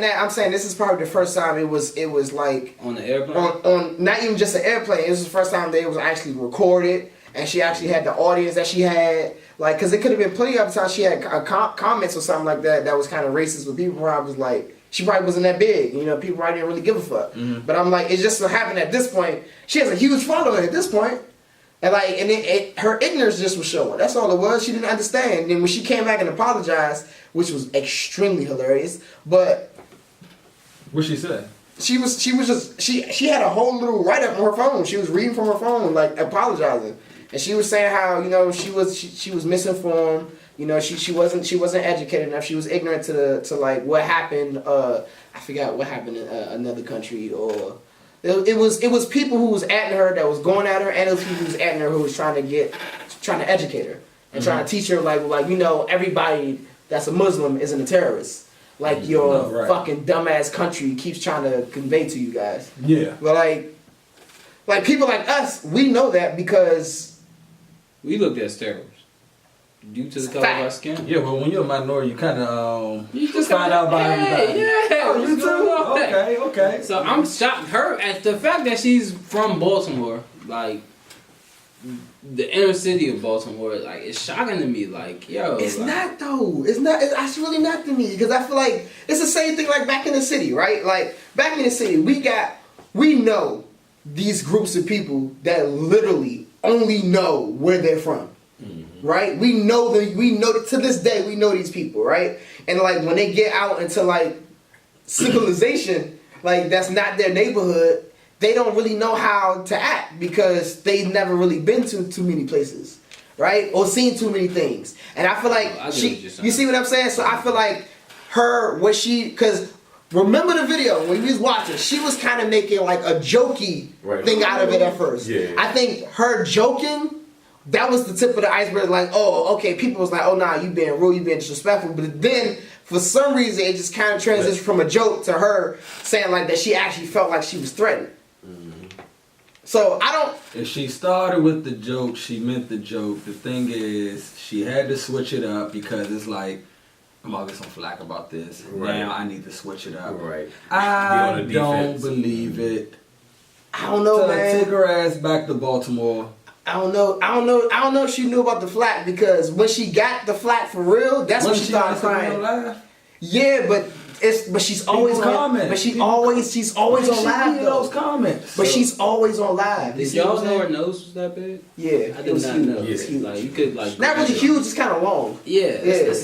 [SPEAKER 4] that. I'm saying this is probably the first time it was like
[SPEAKER 2] On the airplane.
[SPEAKER 4] on not even just an airplane. It was the first time that it was actually recorded, and she actually had the audience that she had. Like, cause it could have been plenty of times she had comments or something like that was kind of racist, but people probably was like, she probably wasn't that big. People probably didn't really give a fuck.
[SPEAKER 3] Mm-hmm.
[SPEAKER 4] But I'm like, it just so happened at this point, she has a huge following at this point. And like, her ignorance just was showing. That's all it was. She didn't understand. And when she came back and apologized, which was extremely hilarious, but
[SPEAKER 3] What she said?
[SPEAKER 4] she had a whole little write up on her phone. She was reading from her phone, like apologizing, and she was saying how she was misinformed. She wasn't educated enough. She was ignorant to like what happened. I forgot what happened in another country or. It was people who was at her that was going at her, and it was people who was at her who was trying to educate her and trying to teach her like everybody that's a Muslim isn't a terrorist, like your fucking dumbass country keeps trying to convey to you guys.
[SPEAKER 3] Yeah.
[SPEAKER 4] But like people like us, we know that because
[SPEAKER 2] We looked at terrorists. due to the color of our skin.
[SPEAKER 3] Yeah, but when you're a minority, you kind of
[SPEAKER 2] You just
[SPEAKER 3] find out about everybody.
[SPEAKER 2] Yeah,
[SPEAKER 3] Oh, you
[SPEAKER 2] what's going on?
[SPEAKER 3] too? Okay.
[SPEAKER 2] So I'm shocked. Her at the fact that she's from Baltimore, like the inner city of Baltimore, like it's shocking to me. Like, yo,
[SPEAKER 4] It's
[SPEAKER 2] like,
[SPEAKER 4] not though. It's not. It's actually really not to me because I feel like it's the same thing like back in the city, right? Like back in the city, we know these groups of people that literally only know where they're from, right? We know that to this day we know these people, right? And like when they get out into like civilization, like that's not their neighborhood. They don't really know how to act because they've never really been to too many places, right? Or seen too many things. And I feel like you see what I'm saying? So I feel like because remember the video when we was watching, she was kind of making like a jokey thing out of it at first.
[SPEAKER 1] Yeah.
[SPEAKER 4] I think her joking, that was the tip of the iceberg. Like, oh, okay, people was like, oh, nah, you being rude, you being disrespectful. But then for some reason, it just kind of transitioned from a joke to her saying like that she actually felt like she was threatened. So I don't.
[SPEAKER 3] If she started with the joke, she meant the joke. The thing is, she had to switch it up because it's like, I'm gonna get some flack about this.
[SPEAKER 1] Right.
[SPEAKER 3] Now I need to switch it up.
[SPEAKER 1] Right.
[SPEAKER 3] I don't believe it.
[SPEAKER 4] I don't know, man.
[SPEAKER 3] Take her ass back to Baltimore.
[SPEAKER 4] I don't know if she knew about the flack because when she got the flack for real, that's when she started crying. Yeah, but she's always on. But she's always on live though.
[SPEAKER 3] Those comments.
[SPEAKER 4] But she's always on live.
[SPEAKER 2] Did y'all know her nose was that big?
[SPEAKER 4] Yeah,
[SPEAKER 2] I did not know.
[SPEAKER 4] It was huge.
[SPEAKER 2] Like you could like
[SPEAKER 4] not really huge. It's kind of long.
[SPEAKER 2] Yeah, it's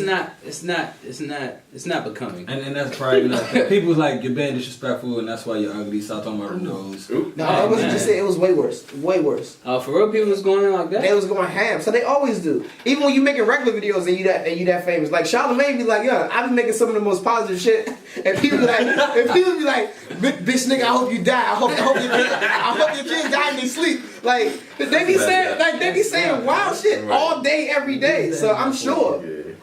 [SPEAKER 2] not becoming.
[SPEAKER 3] And that's probably not. People was like, you're being disrespectful and that's why you're ugly. Stop talking about her nose.
[SPEAKER 4] No, it wasn't just it. It was way worse. Way worse.
[SPEAKER 2] For real, people was going in like that.
[SPEAKER 4] They was going ham. So they always do. Even when you making regular videos and you that famous. Like Charlamagne be like, yo, I be making some of the most positive shit, and people be like, bitch nigga, I hope you die. I hope your kids die in their sleep. Like they be saying wild shit all day, every day. So I'm sure,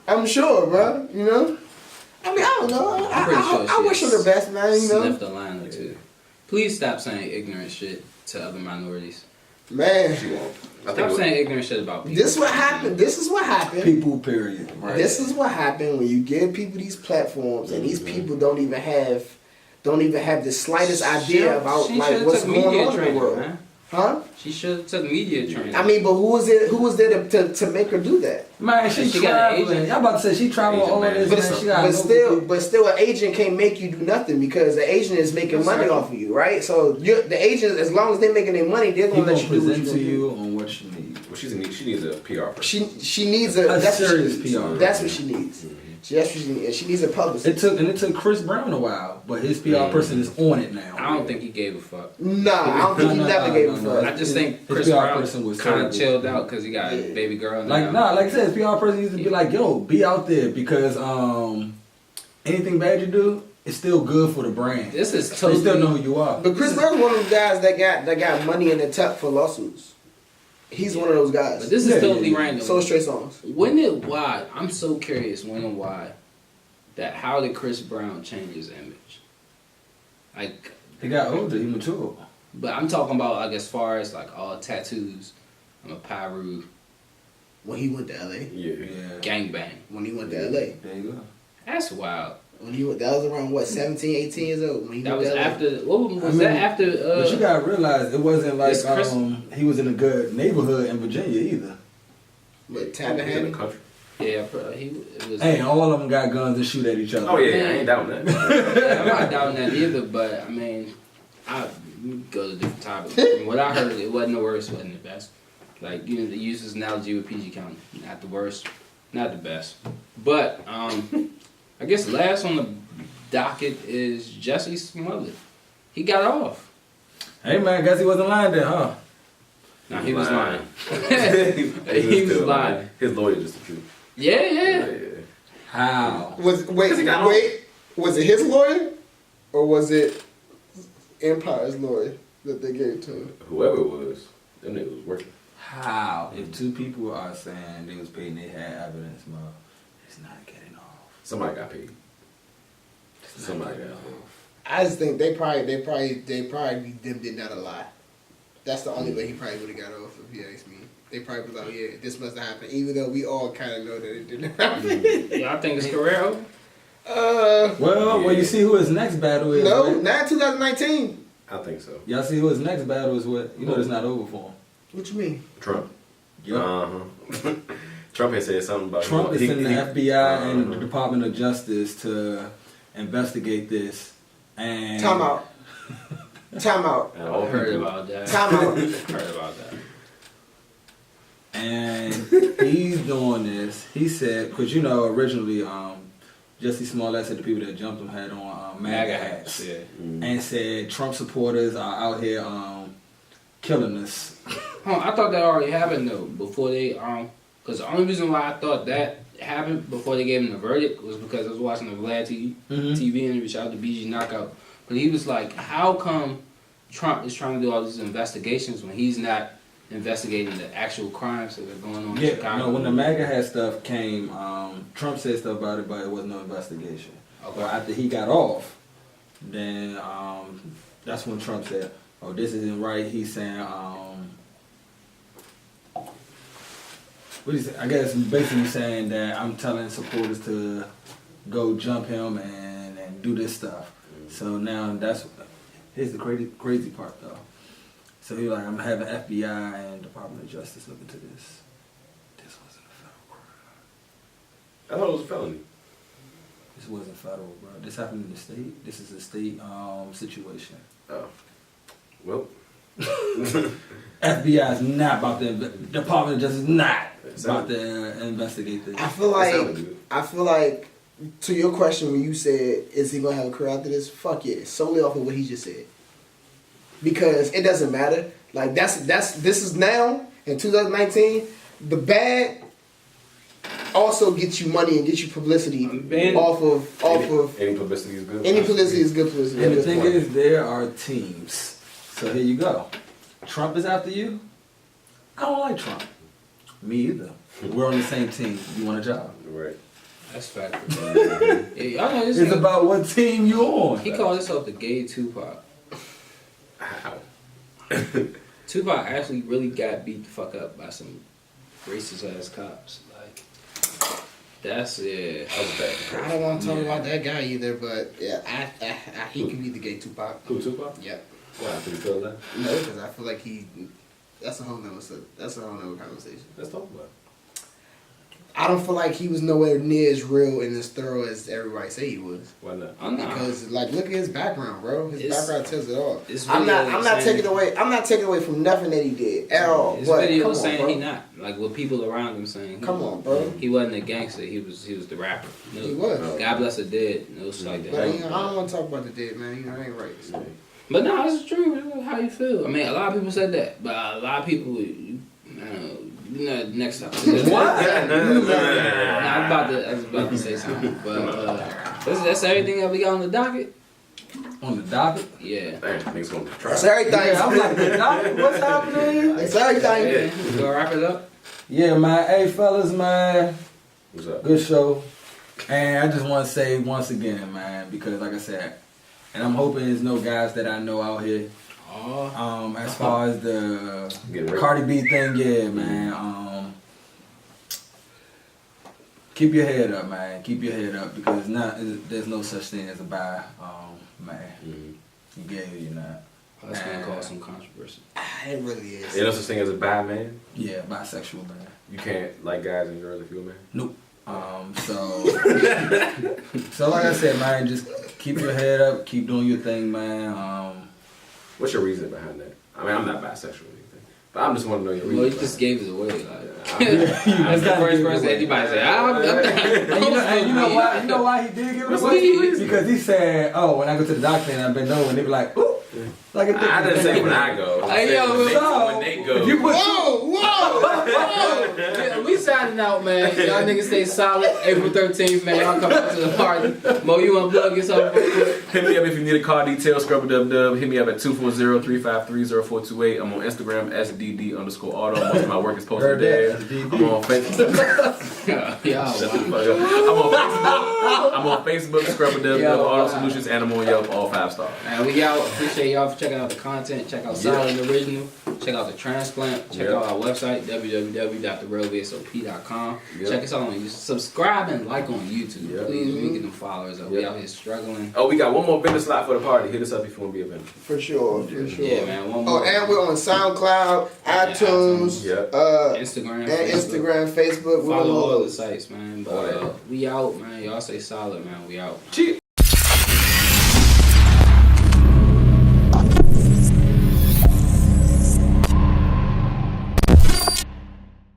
[SPEAKER 4] bro. You know. I mean, I don't know. I wish her the best, man. You know.
[SPEAKER 2] Sniffed a line or two. Please stop saying ignorant shit to other minorities.
[SPEAKER 4] Man,
[SPEAKER 2] stop saying ignorant shit about people.
[SPEAKER 4] This is what happened.
[SPEAKER 3] People, period. Right.
[SPEAKER 4] This is what happened when you give people these platforms and these people don't even have the slightest idea about like what's going on in the world.
[SPEAKER 2] Man.
[SPEAKER 4] Huh?
[SPEAKER 2] She should have took media training.
[SPEAKER 4] I mean, but who was there to make her do that?
[SPEAKER 3] Man, she traveling. Y'all about to say she traveling all this,
[SPEAKER 4] but still, an agent can't make you do nothing because the agent is making money off of you, right? So the agent, as long as they're making their money, they're gonna let you
[SPEAKER 3] present to you on what you need.
[SPEAKER 1] Well, she needs a PR person.
[SPEAKER 4] She needs a
[SPEAKER 3] serious PR.
[SPEAKER 4] That's what she needs. That's what she needs. She needs a publicist.
[SPEAKER 3] It took Chris Brown a while, but his PR person is on it now.
[SPEAKER 2] I don't think he gave a fuck.
[SPEAKER 4] Nah, I don't think he never gave a fuck.
[SPEAKER 2] I just think Chris Brown was kind of chilled out because he got a baby girl now.
[SPEAKER 3] Like I said, his PR person used to be like, yo, be out there because anything bad you do, it's still good for the brand.
[SPEAKER 2] This is totally.
[SPEAKER 3] They still know who you are.
[SPEAKER 4] But Chris Brown's one of those guys that got money in the tuck for lawsuits. He's one of those guys.
[SPEAKER 2] But this is totally random.
[SPEAKER 4] So straight songs.
[SPEAKER 2] Why? I'm so curious when and why. How did Chris Brown change his image? Like
[SPEAKER 3] he got older, he matured.
[SPEAKER 2] But I'm talking about like as far as like all tattoos. I'm a Pyru.
[SPEAKER 4] When he went to LA.
[SPEAKER 1] Yeah.
[SPEAKER 2] Gangbang.
[SPEAKER 4] When he went to LA.
[SPEAKER 3] There you go.
[SPEAKER 2] That's wild.
[SPEAKER 4] That was around what, 17, 18 years old when he
[SPEAKER 2] that
[SPEAKER 4] went
[SPEAKER 2] was
[SPEAKER 4] to LA.
[SPEAKER 2] after. What was that after?
[SPEAKER 3] But you gotta realize it wasn't like he was in a good neighborhood in Virginia either.
[SPEAKER 4] But Tallahassee.
[SPEAKER 1] in the country.
[SPEAKER 2] Yeah, it was.
[SPEAKER 3] Hey, all of them got guns and shoot at each other.
[SPEAKER 1] Oh yeah, I ain't doubting that.
[SPEAKER 2] Yeah, I'm not doubting that either, but I mean, we go to different topics. From what I heard, it wasn't the worst, wasn't the best. Like, you know, they use this analogy with PG County. Not the worst, not the best. But I guess last on the docket is Jussie Smollett. He got off.
[SPEAKER 3] Hey man, guess he wasn't lying then, huh?
[SPEAKER 2] No, he was lying.
[SPEAKER 1] He was lying. His lawyer just the truth.
[SPEAKER 2] Yeah.
[SPEAKER 3] How?
[SPEAKER 4] Was it his lawyer or was it Empire's lawyer that they gave to him?
[SPEAKER 1] Whoever it was, them niggas was working.
[SPEAKER 3] How? If two people are saying they was paid and they had evidence, it's not getting off.
[SPEAKER 1] Somebody got paid. Somebody got paid.
[SPEAKER 4] I just think they probably dimmed it down a lot. That's the only way he probably would have got off, if you ask me. they probably was like, yeah, this must have happened, even though we all kind of know that it didn't happen.
[SPEAKER 2] Y'all think it's Carrero?
[SPEAKER 3] Well, you see who his next battle is.
[SPEAKER 4] No,
[SPEAKER 3] right?
[SPEAKER 4] not 2019.
[SPEAKER 1] I think so.
[SPEAKER 3] Y'all see who his next battle is with? You know it's not over for him.
[SPEAKER 4] What you mean?
[SPEAKER 1] Trump.
[SPEAKER 3] Yup.
[SPEAKER 1] Uh-huh. Trump had said something about
[SPEAKER 3] Trump is sending the FBI and the
[SPEAKER 1] uh-huh.
[SPEAKER 3] Department of Justice to investigate this. And
[SPEAKER 4] Time out. Time out.
[SPEAKER 1] And all
[SPEAKER 2] I heard
[SPEAKER 1] people-
[SPEAKER 2] about that.
[SPEAKER 4] Time out.
[SPEAKER 2] Heard about that.
[SPEAKER 3] And he's doing this. He said, because you know originally Jussie Smollett said the people that jumped him had on MAGA hats.
[SPEAKER 2] Yeah.
[SPEAKER 3] And said Trump supporters are out here killing us.
[SPEAKER 2] I thought that already happened though before they because the only reason why I thought that happened before they gave him the verdict was because I was watching the Vlad TV interview, shout out to BG Knockout, but he was like, how come Trump is trying to do all these investigations when he's not investigating the actual crimes that are going on in Chicago?
[SPEAKER 3] No, when the MAGA hat stuff came, Trump said stuff about it, but it was no investigation.
[SPEAKER 2] Okay.
[SPEAKER 3] But after he got off, then that's when Trump said, "Oh, this isn't right." He's saying, what is it? I guess basically saying that I'm telling supporters to go jump him and do this stuff. So now here's the crazy part though. So he's like, I'm having FBI and Department of Justice look into this. This wasn't a federal crime.
[SPEAKER 1] I thought it was a felony.
[SPEAKER 3] This wasn't federal, bro. This happened in the state. This is a state situation.
[SPEAKER 1] Oh. Well.
[SPEAKER 3] FBI is not about to. Department of Justice is not about to investigate this.
[SPEAKER 4] I feel like to your question when you said, is he gonna have a career after this? Fuck yeah, solely off of what he just said. Because it doesn't matter. Like this is now in 2019. The bad also gets you money and gets you publicity off of
[SPEAKER 1] any publicity is good.
[SPEAKER 4] any publicity is good publicity.
[SPEAKER 3] And the thing is, there are teams. So here you go. Trump is after you. I don't like Trump. Me either. We're on the same team. You want a job?
[SPEAKER 1] Right.
[SPEAKER 2] That's fact. Y'all know this
[SPEAKER 3] It's
[SPEAKER 2] nigga-
[SPEAKER 3] about what team you on.
[SPEAKER 2] He called himself the gay Tupac.
[SPEAKER 1] How?
[SPEAKER 2] Tupac actually really got beat the fuck up by some racist ass cops. Like, that's it.
[SPEAKER 1] That was bad.
[SPEAKER 4] I don't want to talk about that guy either, but yeah, he can be the gay Tupac.
[SPEAKER 1] Who, Tupac?
[SPEAKER 4] Yep.
[SPEAKER 1] Why? Do you feel that?
[SPEAKER 4] No, because I feel like that's a whole nother conversation.
[SPEAKER 1] Let's talk about it.
[SPEAKER 4] I don't feel like he was nowhere near as real and as thorough as everybody say he was.
[SPEAKER 1] Why not?
[SPEAKER 2] I'm not.
[SPEAKER 4] Because like, look at his background, bro. His
[SPEAKER 2] It's-
[SPEAKER 4] background tells it all.
[SPEAKER 2] It's
[SPEAKER 4] I'm
[SPEAKER 2] video
[SPEAKER 4] not
[SPEAKER 2] saying-
[SPEAKER 4] taking away from nothing that he did at all.
[SPEAKER 2] His
[SPEAKER 4] But
[SPEAKER 2] video
[SPEAKER 4] come
[SPEAKER 2] saying
[SPEAKER 4] on,
[SPEAKER 2] he
[SPEAKER 4] bro.
[SPEAKER 2] not like with people around him saying.
[SPEAKER 4] Come on, bro.
[SPEAKER 2] He wasn't a gangster. He was the rapper. No.
[SPEAKER 4] He was.
[SPEAKER 2] God bless the dead. No shit like
[SPEAKER 4] But
[SPEAKER 2] that.
[SPEAKER 4] you know, I don't want to talk about the dead, man. You know, that ain't right. So.
[SPEAKER 2] But no, it's true. How you feel? I mean, a lot of people said that, but a lot of people, next time.
[SPEAKER 3] What?
[SPEAKER 2] I was about to say something, but that's everything that we got on the docket.
[SPEAKER 3] On the docket?
[SPEAKER 2] Yeah.
[SPEAKER 1] Damn, niggas gonna try.
[SPEAKER 4] That's everything.
[SPEAKER 3] Yeah, I'm like, the docket? What's happening?
[SPEAKER 4] That's everything.
[SPEAKER 2] Yeah. We gonna wrap it up.
[SPEAKER 3] Yeah, man. Hey, fellas, man.
[SPEAKER 1] What's up?
[SPEAKER 3] Good show. And I just want to say once again, man, because like I said, and I'm hoping there's no guys that I know out here.
[SPEAKER 2] Oh.
[SPEAKER 3] As far as the
[SPEAKER 1] Get raped.
[SPEAKER 3] Cardi B thing, yeah, man. Keep your head up, man. Keep your head up because there's no such thing as a bi, man.
[SPEAKER 1] Mm-hmm.
[SPEAKER 3] You gay or you're not.
[SPEAKER 2] That's gonna cause some controversy.
[SPEAKER 4] It really is.
[SPEAKER 1] Ain't no such thing as a bad man.
[SPEAKER 3] Yeah, bisexual, man.
[SPEAKER 1] You can't like guys and girls if you're a man.
[SPEAKER 3] Nope. So like I said, man, just keep your head up, keep doing your thing, man.
[SPEAKER 1] What's your reason behind that? I mean, I'm not bisexual or anything, but I'm just want to know your reason.
[SPEAKER 2] Well, you just gave it away. Like,
[SPEAKER 3] That's
[SPEAKER 2] that's the first person anybody say.
[SPEAKER 3] And you know why? You know why he did give it away? Because he said, "Oh, when I go to the doctor and I've been known," they be like, "Ooh." Like
[SPEAKER 1] I didn't say when I go. I
[SPEAKER 2] Hey,
[SPEAKER 1] said
[SPEAKER 2] yo,
[SPEAKER 1] when they go.
[SPEAKER 3] If you put
[SPEAKER 2] Yeah, we signing out, man. Y'all niggas stay solid. April 13th, man. Y'all come out to the party. Mo, you want to plug yourself real quick?
[SPEAKER 1] Hit me up if you need a car detail, scrub-a-dub-dub. Hit me up at 240-353-0428. I'm on Instagram, SDD_auto. Most of my work is posted
[SPEAKER 3] Heard
[SPEAKER 1] there.
[SPEAKER 3] that, SDD.
[SPEAKER 1] I'm on Facebook.
[SPEAKER 2] Yeah,
[SPEAKER 1] Shut the
[SPEAKER 2] wow.
[SPEAKER 1] fuck up. I'm on Facebook, Scrub Dub
[SPEAKER 2] Yo,
[SPEAKER 1] Auto
[SPEAKER 2] wow.
[SPEAKER 1] Solutions, and I'm on Yelp, all 5 stars.
[SPEAKER 2] Man, we out. Appreciate y'all for checking out the content. Check out Silent Original. Check out the transplant. Check out our website, www.therealvsop.com.
[SPEAKER 1] Yep.
[SPEAKER 2] Check us out on YouTube. Subscribe and like on YouTube.
[SPEAKER 1] Yep.
[SPEAKER 2] Please, we get them followers up. We
[SPEAKER 1] Yep.
[SPEAKER 2] out here struggling.
[SPEAKER 1] Oh, we got one more vendor slot for the party. Hit us up if you want to be a vendor.
[SPEAKER 4] For sure, for sure.
[SPEAKER 2] Yeah, man. One
[SPEAKER 4] Oh,
[SPEAKER 2] more.
[SPEAKER 4] and we're on SoundCloud, iTunes,
[SPEAKER 1] Yep.
[SPEAKER 2] Instagram,
[SPEAKER 4] Facebook. We're on
[SPEAKER 2] Follow
[SPEAKER 4] all
[SPEAKER 2] all the
[SPEAKER 4] those.
[SPEAKER 2] sites, man.
[SPEAKER 1] All
[SPEAKER 2] But
[SPEAKER 1] that.
[SPEAKER 2] we out, man. Y'all stay solid, man. We out.
[SPEAKER 1] Cheers.